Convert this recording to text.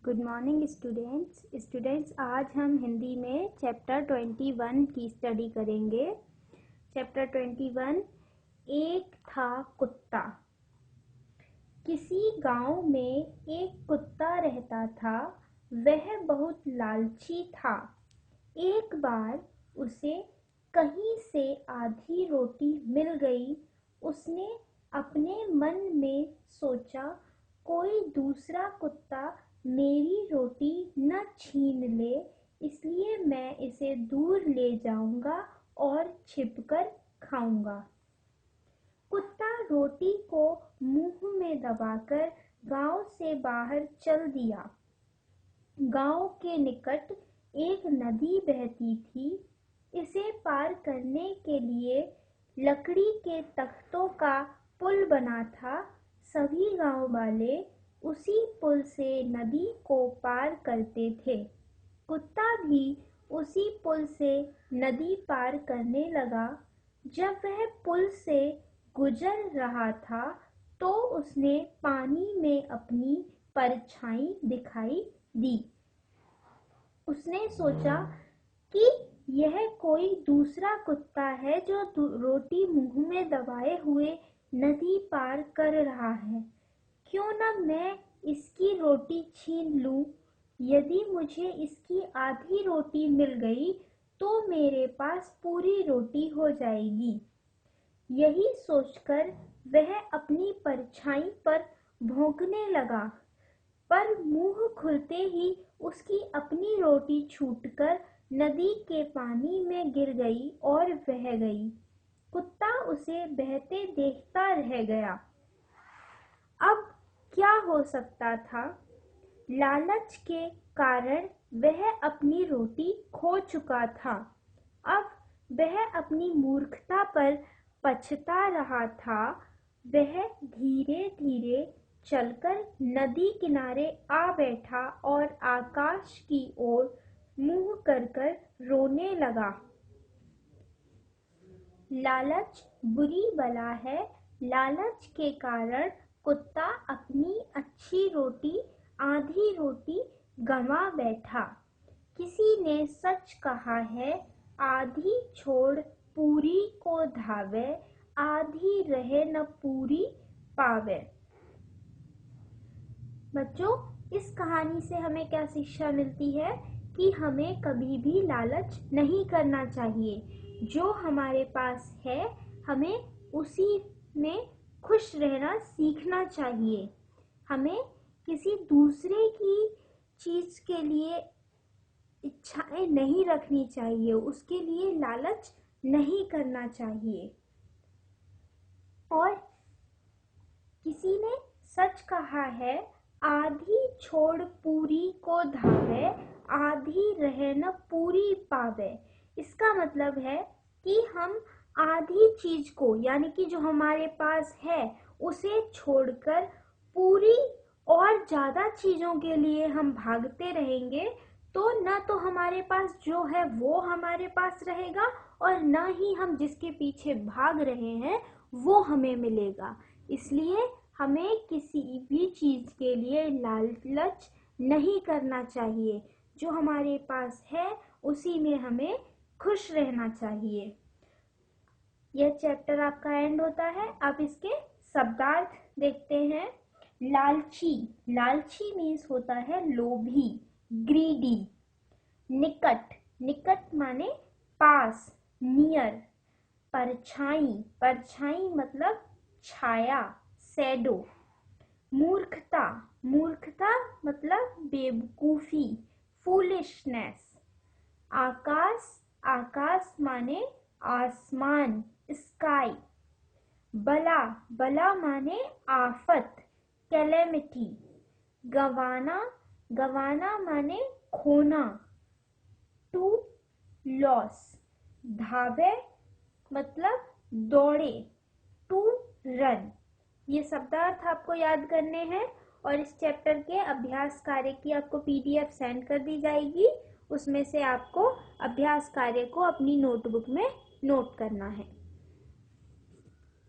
Good morning students आज हम हिंदी में चैप्टर 21 की स्टडी करेंगे। चैप्टर 21 एक था कुत्ता। किसी गांव में एक कुत्ता रहता था। वह बहुत लालची था। एक बार उसे कहीं से आधी रोटी मिल गई। उसने अपने मन में सोचा, कोई दूसरा कुत्ता मेरी रोटी न छीन ले, इसलिए मैं इसे दूर ले जाऊंगा और छिपकर खाऊंगा। कुत्ता रोटी को मुंह में दबाकर गांव से बाहर चल दिया। गांव के निकट एक नदी बहती थी। इसे पार करने के लिए लकड़ी के तख्तों का पुल बना था। सभी गांव वाले उसी पुल से नदी को पार करते थे। कुत्ता भी उसी पुल से नदी पार करने लगा। जब वह पुल से गुजर रहा था तो उसने पानी में अपनी परछाई दिखाई दी। उसने सोचा कि यह कोई दूसरा कुत्ता है जो रोटी मुंह में दबाए हुए नदी पार कर रहा है। क्यों न मैं इसकी रोटी छीन लूं। यदि मुझे इसकी आधी रोटी मिल गई तो मेरे पास पूरी रोटी हो जाएगी। यही सोचकर वह अपनी परछाई पर भौंकने लगा, पर मुंह खुलते ही उसकी अपनी रोटी छूटकर नदी के पानी में गिर गई और बह गई। कुत्ता उसे बहते देखता रह गया। अब क्या हो सकता था? लालच के कारण वह अपनी रोटी खो चुका था। अब वह अपनी मूर्खता पर पछता रहा था। वह धीरे धीरे चलकर नदी किनारे आ बैठा और आकाश की ओर मुंह कर रोने लगा। लालच बुरी बला है। लालच के कारण कुत्ता अपनी अच्छी रोटी, आधी रोटी गंवा बैठा। किसी ने सच कहा है, आधी छोड़ पूरी को धावे, आधी रहे न पूरी पावे। बच्चों, इस कहानी से हमें क्या शिक्षा मिलती है कि हमें कभी भी लालच नहीं करना चाहिए। जो हमारे पास है हमें उसी में खुश रहना सीखना चाहिए। हमें किसी दूसरे की चीज के लिए इच्छाएं नहीं रखनी चाहिए, उसके लिए लालच नहीं करना चाहिए। और किसी ने सच कहा है, आधी छोड़ पूरी को धावे, आधी रहे न पूरी पावे। इसका मतलब है कि हम आधी चीज को, यानी कि जो हमारे पास है, उसे छोड़कर पूरी और ज्यादा चीजों के लिए हम भागते रहेंगे तो न तो हमारे पास जो है वो हमारे पास रहेगा और न ही हम जिसके पीछे भाग रहे हैं वो हमें मिलेगा। इसलिए हमें किसी भी चीज के लिए लालच नहीं करना चाहिए। जो हमारे पास है उसी में हमें खुश रहना चाहिए। यह चैप्टर आपका एंड होता है। अब इसके शब्दार्थ देखते हैं। लालची, लालची मीन्स होता है लोभी, ग्रीडी। निकट, निकट माने पास, नियर। परछाई, परछाई मतलब छाया, शैडो। मूर्खता, मूर्खता मतलब बेवकूफी, फूलिशनेस। आकाश, आकाश माने आसमान, स्काई। बला, बला माने आफत, कैलेमिटी। गंवाना, गंवाना माने खोना, टू लॉस। धावे मतलब दौड़े, टू रन। ये शब्दार्थ आपको याद करने हैं और इस चैप्टर के अभ्यास कार्य की आपको PDF सेंड कर दी जाएगी। उसमें से आपको अभ्यास कार्य को अपनी नोटबुक में नोट करना है।